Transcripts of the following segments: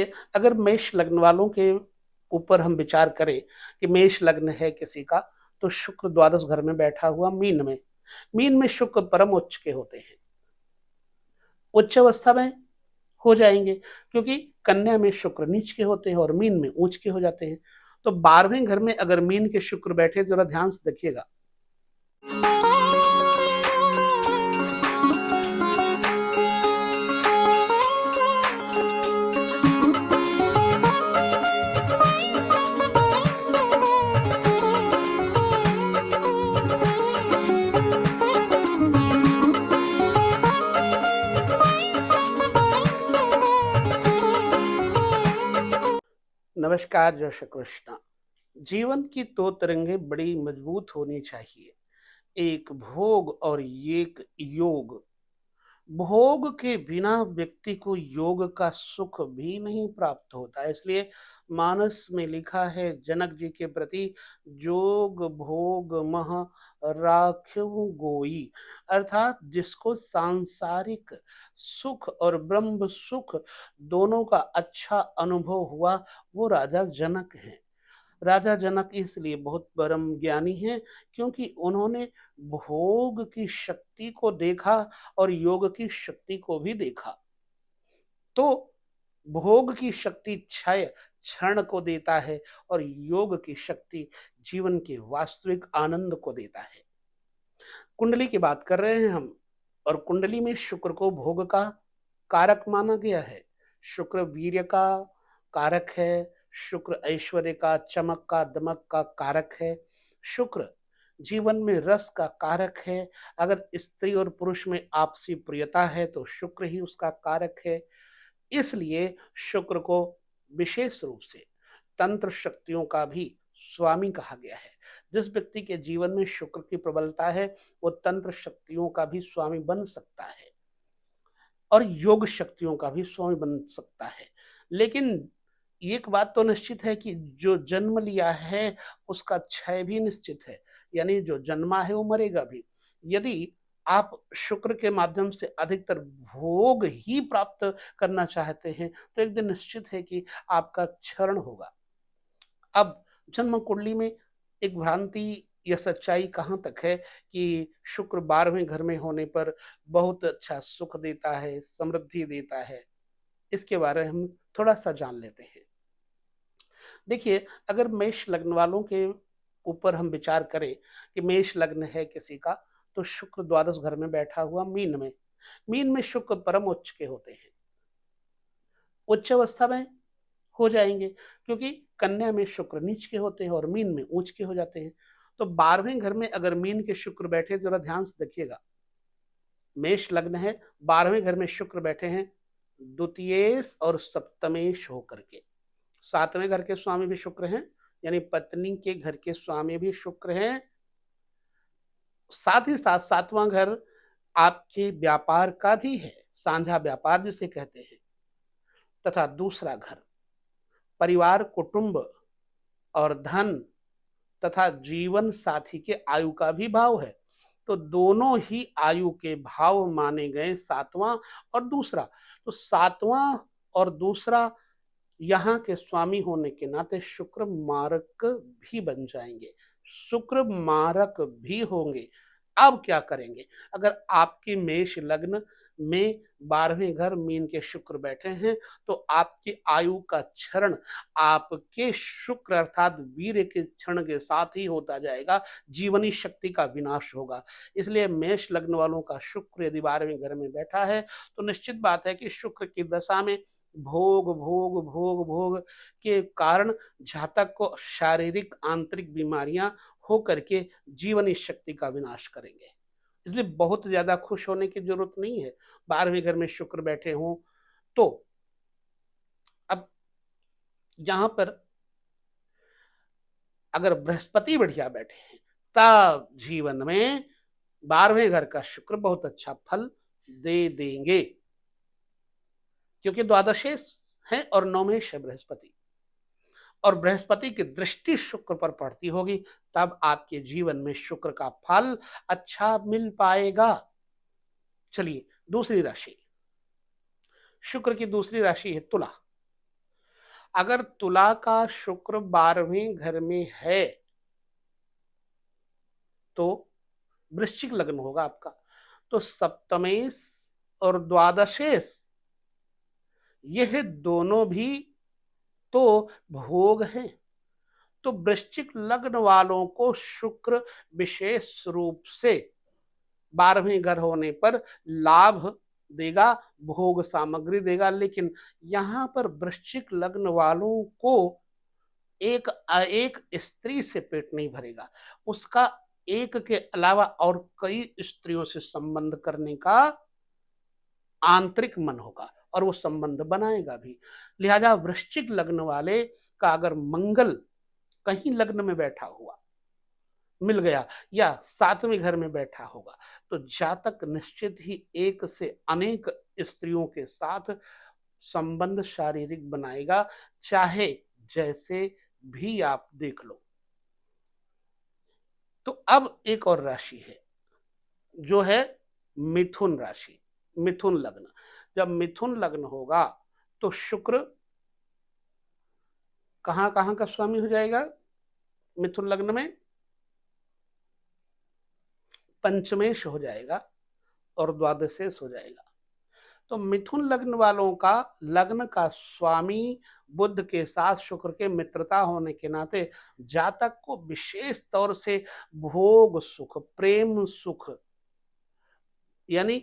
देखिए, अगर मेष लग्न वालों के ऊपर हम विचार करें कि मेष लग्न है किसी का, तो शुक्र द्वादश घर में बैठा हुआ मीन में। मीन में शुक्र परम उच्च के होते हैं, उच्च अवस्था में हो जाएंगे, क्योंकि कन्या में शुक्र नीच के होते हैं और मीन में ऊंच के हो जाते हैं। तो 12वें घर में अगर मीन के शुक्र बैठे, जरा ध्यान से देखिएगा। नमस्कार, जय श्री कृष्ण। जीवन की दो तरंगे बड़ी मजबूत होनी चाहिए, एक भोग और एक योग। भोग के बिना व्यक्ति को योग का सुख भी नहीं प्राप्त होता, इसलिए मानस में लिखा है जनक जी के प्रति, जोग भोग मह राख्यव गोई। अर्थात जिसको सांसारिक सुख और ब्रह्म सुख दोनों का अच्छा अनुभव हुआ, वो राजा जनक हैं। राजा जनक इसलिए बहुत परम ज्ञानी हैं, क्योंकि उन्होंने भोग की शक्ति को देखा और योग की शक्ति को भी देखा। तो भोग की शक्ति क्षय क्षण को देता है और योग की शक्ति जीवन के वास्तविक आनंद को देता है। कुंडली की बात कर रहे हैं हम, और कुंडली में शुक्र को भोग का कारक माना गया है। शुक्र वीर्य का कारक है, शुक्र ऐश्वर्य का, चमक का, दमक का कारक है। शुक्र जीवन में रस का कारक है। अगर स्त्री और पुरुष में आपसी प्रियता है तो शुक्र ही उसका कारक है। इसलिए शुक्र को विशेष रूप से तंत्र शक्तियों का भी स्वामी कहा गया है। जिस व्यक्ति के जीवन में शुक्र की प्रबलता है, वो तंत्र शक्तियों का भी स्वामी बन सकता है और योग शक्तियों का भी स्वामी बन सकता है। लेकिन एक बात तो निश्चित है कि जो जन्म लिया है उसका क्षय भी निश्चित है, यानी जो जन्मा है वो मरेगा भी। यदि आप शुक्र के माध्यम से अधिकतर भोग ही प्राप्त करना चाहते हैं, तो एक दिन निश्चित है कि आपका क्षरण होगा। अब जन्म कुंडली में एक भ्रांति या सच्चाई कहाँ तक है कि शुक्र 12वें घर में होने पर बहुत अच्छा सुख देता है, समृद्धि देता है। इसके बारे में हम थोड़ा सा जान लेते हैं। देखिए, अगर मेष लग्न वालों के ऊपर हम विचार करें कि मेष लग्न है किसी का, तो शुक्र द्वादश घर में बैठा हुआ मीन में। मीन में शुक्र परम उच्च के होते हैं, उच्च अवस्था में हो जाएंगे, क्योंकि कन्या में शुक्र नीच के होते हैं और मीन में ऊंच के हो जाते हैं। तो 12वें घर में अगर मीन के शुक्र बैठे, जरा ध्यान से देखिएगा। मेष लग्न है, 12वें घर में शुक्र बैठे हैं द्वितीयेश और सप्तमेश होकर के। 7वें घर के स्वामी भी शुक्र हैं, यानी पत्नी के घर के स्वामी भी शुक्र हैं। साथ ही साथ 7वां घर आपके व्यापार का भी है, साझा व्यापार जिसे कहते हैं। तथा दूसरा घर परिवार, कुटुंब और धन तथा जीवन साथी के आयु का भी भाव है। तो दोनों ही आयु के भाव माने गए 7वां और दूसरा। तो 7वां और दूसरा यहाँ के स्वामी होने के नाते शुक्र मारक भी बन जाएंगे, शुक्र मारक भी होंगे। अब क्या करेंगे? अगर आपके मेष लग्न में 12वें घर मीन के शुक्र बैठे हैं, तो आपकी आयु का क्षरण आपके शुक्र अर्थात वीर के क्षण के साथ ही होता जाएगा, जीवनी शक्ति का विनाश होगा। इसलिए मेष लग्न वालों का शुक्र यदि 12वें घर में बैठा है, तो निश्चित बात है कि शुक्र की दशा में भोग भोग भोग भोग के कारण जातक को शारीरिक आंतरिक बीमारियां हो करके जीवनी शक्ति का विनाश करेंगे। इसलिए बहुत ज्यादा खुश होने की जरूरत नहीं है 12वें घर में शुक्र बैठे हों तो। अब यहां पर अगर बृहस्पति बढ़िया बैठे हैं, तब जीवन में 12वें घर का शुक्र बहुत अच्छा फल दे देंगे, क्योंकि द्वादशेश है और नवमेश है बृहस्पति, और बृहस्पति की दृष्टि शुक्र पर पड़ती होगी, तब आपके जीवन में शुक्र का फल अच्छा मिल पाएगा। चलिए, दूसरी राशि, शुक्र की दूसरी राशि है तुला। अगर तुला का शुक्र 12वें घर में है तो वृश्चिक लग्न होगा आपका। तो सप्तमेश और द्वादशेश यह दोनों भी तो भोग हैं। तो वृश्चिक लग्न वालों को शुक्र विशेष रूप से 12वें घर होने पर लाभ देगा, भोग सामग्री देगा। लेकिन यहां पर वृश्चिक लग्न वालों को एक एक स्त्री से पेट नहीं भरेगा, उसका एक के अलावा और कई स्त्रियों से संबंध करने का आंतरिक मन होगा और वो संबंध बनाएगा भी। लिहाजा वृश्चिक लग्न वाले का अगर मंगल कहीं लग्न में बैठा हुआ मिल गया या 7वें घर में बैठा होगा तो जातक निश्चित ही एक से अनेक स्त्रियों के साथ संबंध शारीरिक बनाएगा, चाहे जैसे भी आप देख लो। तो अब एक और राशि है जो है मिथुन राशि, मिथुन लग्न। जब मिथुन लग्न होगा तो शुक्र कहां कहां का स्वामी हो जाएगा? मिथुन लग्न में पंचमेश हो जाएगा और द्वादशेश हो जाएगा। तो मिथुन लग्न वालों का लग्न का स्वामी बुध के साथ शुक्र के मित्रता होने के नाते जातक को विशेष तौर से भोग सुख, प्रेम सुख यानी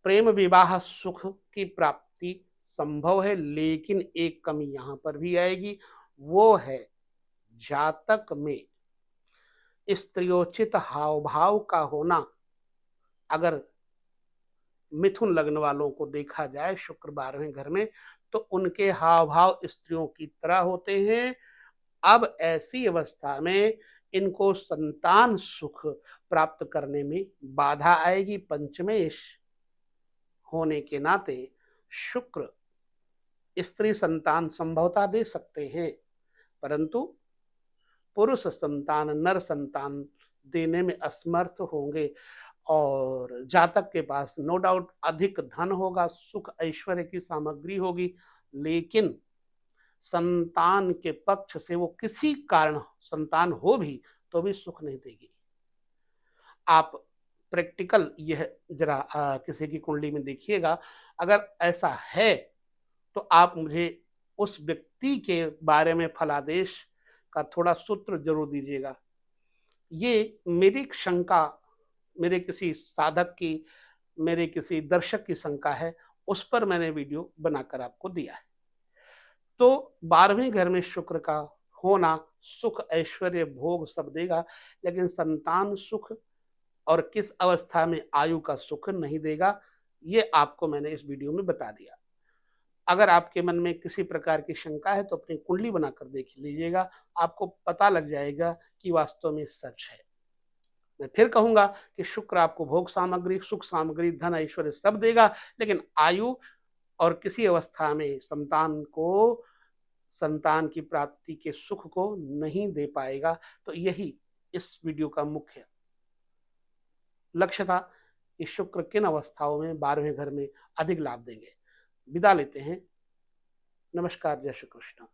प्रेम विवाह सुख की प्राप्ति संभव है। लेकिन एक कमी यहां पर भी आएगी, वो है जातक में स्त्रियोचित हाव भाव का होना। अगर मिथुन लग्न वालों को देखा जाए शुक्र 12वें घर में तो उनके हाव भाव स्त्रियों की तरह होते हैं। अब ऐसी अवस्था में इनको संतान सुख प्राप्त करने में बाधा आएगी। पंचमेश होने के नाते शुक्र स्त्री संतान संभवता दे सकते हैं, परंतु पुरुष संतान, नर संतान देने में असमर्थ होंगे। और जातक के पास नो डाउट अधिक धन होगा, सुख ऐश्वर्य की सामग्री होगी, लेकिन संतान के पक्ष से वो किसी कारण संतान हो भी तो भी सुख नहीं देगी। आप प्रैक्टिकल यह जरा किसी की कुंडली में देखिएगा। अगर ऐसा है तो आप मुझे उस व्यक्ति के बारे में फलादेश का थोड़ा सूत्र जरूर दीजिएगा। ये मेरी शंका, मेरे किसी साधक की, मेरे किसी दर्शक की शंका है, उस पर मैंने वीडियो बनाकर आपको दिया है। तो 12वें घर में शुक्र का होना सुख, ऐश्वर्य, भोग सब देगा, लेकिन संतान सुख और किस अवस्था में आयु का सुख नहीं देगा, ये आपको मैंने इस वीडियो में बता दिया। अगर आपके मन में किसी प्रकार की शंका है तो अपनी कुंडली बनाकर देख लीजिएगा, आपको पता लग जाएगा कि वास्तव में सच है। मैं फिर कहूंगा कि शुक्र आपको भोग सामग्री, सुख सामग्री, धन, ऐश्वर्य सब देगा, लेकिन आयु और किसी अवस्था में संतान की प्राप्ति के सुख को नहीं दे पाएगा। तो यही इस वीडियो का मुख्य लक्ष्य था कि शुक्र किन अवस्थाओं में 12वें घर में अधिक लाभ देंगे। विदा लेते हैं। नमस्कार, जय श्री कृष्ण।